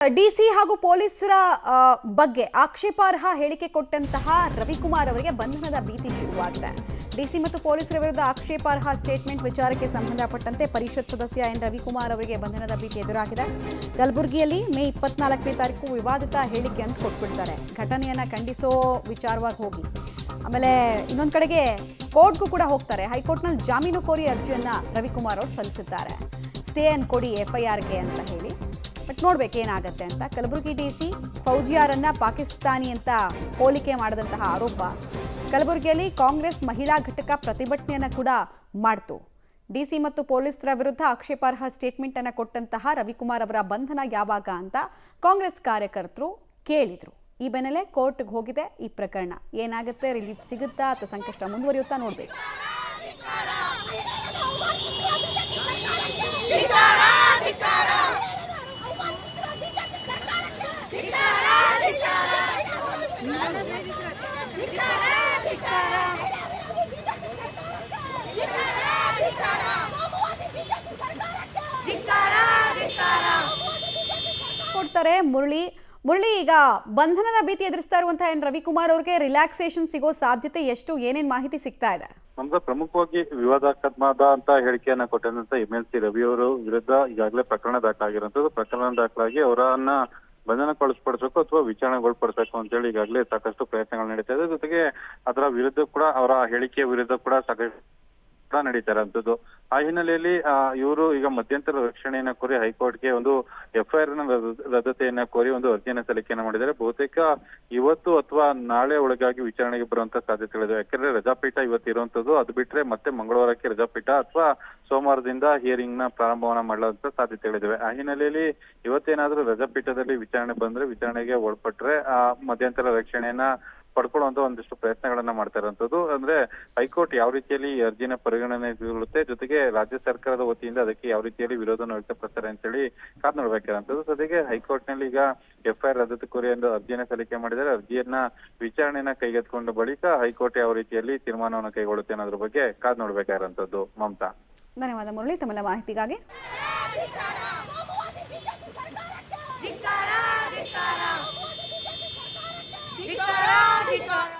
DC ಹಾಗೂ ಪೊಲೀಸರ ಬಗ್ಗೆ ಆಕ್ಷೇಪಾರ್ಹ ಹೇಳಿಕೆ ಕೊಟ್ಟಂತಹ ರವಿಕುಮಾರ್ ಅವರಿಗೆ ಬಂಧನದ ಭೀತಿ ಶುರುವಾಗಿದೆ. ಡಿಸಿ ಮತ್ತು ಪೊಲೀಸರ ವಿರುದ್ಧ ಆಕ್ಷೇಪಾರ್ಹ ಸ್ಟೇಟ್ಮೆಂಟ್ ವಿಚಾರಕ್ಕೆ ಸಂಬಂಧಪಟ್ಟಂತೆ ಪರಿಷತ್ ಸದಸ್ಯ ಎನ್ ರವಿಕುಮಾರ್ ಅವರಿಗೆ ಬಂಧನದ ಭೀತಿ ಎದುರಾಗಿದೆ. ಕಲಬುರಗಿಯಲ್ಲಿ ಮೇ 24ನೇ ತಾರೀಕು ವಿವಾದಿತ ಹೇಳಿಕೆ ಅಂತ ಕೊಟ್ಬಿಡ್ತಾರೆ. ಘಟನೆಯನ್ನ ಖಂಡಿಸೋ ವಿಚಾರವಾಗಿ ಹೋಗಿ ಆಮೇಲೆ ಇನ್ನೊಂದು ಕಡೆಗೆ ಕೋರ್ಟ್ಗೂ ಕೂಡ ಹೋಗ್ತಾರೆ. ಹೈಕೋರ್ಟ್ನಲ್ಲಿ ಜಾಮೀನು ಕೋರಿ ಅರ್ಜಿಯನ್ನ ರವಿಕುಮಾರ್ ಅವರು ಸಲ್ಲಿಸಿದ್ದಾರೆ. ಸ್ಟೇ ಅನ್ನು ಕೊಡಿ FIRಗೆ ಅಂತ ಹೇಳಿ. ಬಟ್ ನೋಡ್ಬೇಕೇನಾಗತ್ತೆ ಅಂತ. ಕಲಬುರಗಿ ಡಿಸಿ ಫೌಜಿಯಾರನ್ನ ಪಾಕಿಸ್ತಾನಿ ಅಂತ ಹೋಲಿಕೆ ಮಾಡಿದಂತಹ ಆರೋಪ. ಕಲಬುರಗಿಯಲ್ಲಿ ಕಾಂಗ್ರೆಸ್ ಮಹಿಳಾ ಘಟಕ ಪ್ರತಿಭಟನೆಯನ್ನ ಕೂಡ ಮಾಡ್ತು. ಡಿಸಿ ಮತ್ತು ಪೊಲೀಸರ ವಿರುದ್ಧ ಆಕ್ಷೇಪಾರ್ಹ ಸ್ಟೇಟ್ಮೆಂಟ್ ಅನ್ನ ಕೊಟ್ಟಂತಹ ರವಿಕುಮಾರ್ ಅವರ ಬಂಧನ ಯಾವಾಗ ಅಂತ ಕಾಂಗ್ರೆಸ್ ಕಾರ್ಯಕರ್ತರು ಕೇಳಿದ್ರು. ಈ ಬೆನ್ನಲ್ಲೇ ಕೋರ್ಟ್ಗೆ ಹೋಗಿದೆ ಈ ಪ್ರಕರಣ. ಏನಾಗುತ್ತೆ, ರಿಲೀಫ್ ಸಿಗುತ್ತಾ ಅಥವಾ ಸಂಕಷ್ಟ ಮುಂದುವರಿಯುತ್ತಾ ನೋಡ್ಬೇಕು. ಕೊಡ್ತಾರೆ ಮುರಳಿ ಈಗ ಬಂಧನದ ಭೀತಿ ಎದುರಿಸ್ತಾ ಇರುವಂತಹ ಎನ್ ರವಿಕುಮಾರ್ ಅವ್ರಿಗೆ ರಿಲ್ಯಾಕ್ಸೇಷನ್ ಸಿಗೋ ಸಾಧ್ಯತೆ ಎಷ್ಟು, ಏನೇನ್ ಮಾಹಿತಿ ಸಿಗ್ತಾ ಇದೆ? ನಮ್ದು ಪ್ರಮುಖವಾಗಿ ವಿವಾದಾತ್ಮಕ ಅಂತ ಹೇಳಿಕೆಯನ್ನ ಕೊಟ್ಟಂತ MLC ರವಿ ಅವರು ವಿರುದ್ಧ ಈಗಾಗಲೇ ಪ್ರಕರಣ ದಾಖಲಾಗಿರುವಂತದ್ದು. ಪ್ರಕರಣ ದಾಖಲಾಗಿ ಅವರನ್ನ ಬಂಧನಕ್ಕೊಳಪಡಿಸಬೇಕು ಅಥವಾ ವಿಚಾರಣೆಗೊಳಪಡಿಸಬೇಕು ಅಂತ ಹೇಳಿ ಈಗಾಗಲೇ ಸಾಕಷ್ಟು ಪ್ರಯತ್ನಗಳು ನಡೀತಾ ಇದೆ. ಜೊತೆಗೆ ಅದರ ವಿರುದ್ಧ ಕೂಡ ಅವರ ಹೇಳಿಕೆಯ ವಿರುದ್ಧ ಕೂಡ ಸಾಕಷ್ಟು ನಡೀತಾ ಇರುವಂತದ್ದು. ಆ ಹಿನ್ನೆಲೆಯಲ್ಲಿ ಇವರು ಈಗ ಮಧ್ಯಂತರ ರಕ್ಷಣೆಯನ್ನ ಕೋರಿ ಹೈಕೋರ್ಟ್ಗೆ ಒಂದು FIR ರದ್ದತೆಯನ್ನ ಕೋರಿ ಒಂದು ಅರ್ಜಿಯನ್ನ ಸಲ್ಲಿಕೆಯನ್ನ ಮಾಡಿದ್ದಾರೆ. ಬಹುತೇಕ ಇವತ್ತು ಅಥವಾ ನಾಳೆ ಒಳಗಾಗಿ ವಿಚಾರಣೆಗೆ ಬರುವಂತ ಸಾಧ್ಯತೆಗಳಿದೆ. ಯಾಕಂದ್ರೆ ರಜಾಪೀಠ ಇವತ್ತು ಇರುವಂತದ್ದು. ಅದು ಬಿಟ್ರೆ ಮತ್ತೆ ಮಂಗಳವಾರಕ್ಕೆ ರಜಾಪೀಠ ಅಥವಾ ಸೋಮವಾರದಿಂದ ಹಿಯರಿಂಗ್ ನ ಪ್ರಾರಂಭವನ್ನ ಮಾಡುವಂತ ಸಾಧ್ಯತೆಗಳಿವೆ. ಆ ಹಿನ್ನೆಲೆಯಲ್ಲಿ ಇವತ್ತೇನಾದ್ರೂ ರಜಾಪೀಠದಲ್ಲಿ ವಿಚಾರಣೆ ಬಂದ್ರೆ, ವಿಚಾರಣೆಗೆ ಒಳಪಟ್ರೆ ಮಧ್ಯಂತರ ರಕ್ಷಣೆಯನ್ನ ಪಡ್ಕೊಳ್ಳುವಂತ ಒಂದಿಷ್ಟು ಪ್ರಯತ್ನಗಳನ್ನ ಮಾಡ್ತಾ ಇರುವಂತದ್ದು. ಅಂದ್ರೆ ಹೈಕೋರ್ಟ್ ಯಾವ ರೀತಿಯಲ್ಲಿ ಈ ಅರ್ಜಿನ ಪರಿಗಣನೆಗೊಳ್ಳುತ್ತೆ, ಜೊತೆಗೆ ರಾಜ್ಯ ಸರ್ಕಾರದ ವತಿಯಿಂದ ಅದಕ್ಕೆ ಯಾವ ರೀತಿಯಲ್ಲಿ ವಿರೋಧನ ವ್ಯಕ್ತಪಡಿಸ್ತಾರೆ ಅಂತ ಹೇಳಿ ಕಾದ್ ನೋಡ್ಬೇಕಾದಂತದ್ದು. ಜೊತೆಗೆ ಹೈಕೋರ್ಟ್ ನಲ್ಲಿ ಈಗ FIR ರದ್ದತಿ ಕೋರಿ ಒಂದು ಅರ್ಜಿಯನ್ನ ಸಲ್ಲಿಕೆ ಮಾಡಿದರೆ ಅರ್ಜಿಯನ್ನ ವಿಚಾರಣೆಯನ್ನ ಕೈಗೆತ್ತಿಕೊಂಡ ಬಳಿಕ ಹೈಕೋರ್ಟ್ ಯಾವ ರೀತಿಯಲ್ಲಿ ತೀರ್ಮಾನವನ್ನು ಕೈಗೊಳ್ಳುತ್ತೆ ಅನ್ನೋದ್ರ ಬಗ್ಗೆ ಕಾದ್ ನೋಡ್ಬೇಕಾಗಿರುವಂತದ್ದು. ಮಮತಾ, ಧನ್ಯವಾದ ಮುರಳಿ ತಮ್ಮೆಲ್ಲ ಮಾಹಿತಿಗಾಗಿ. ಧಿಕ್ಕಾರ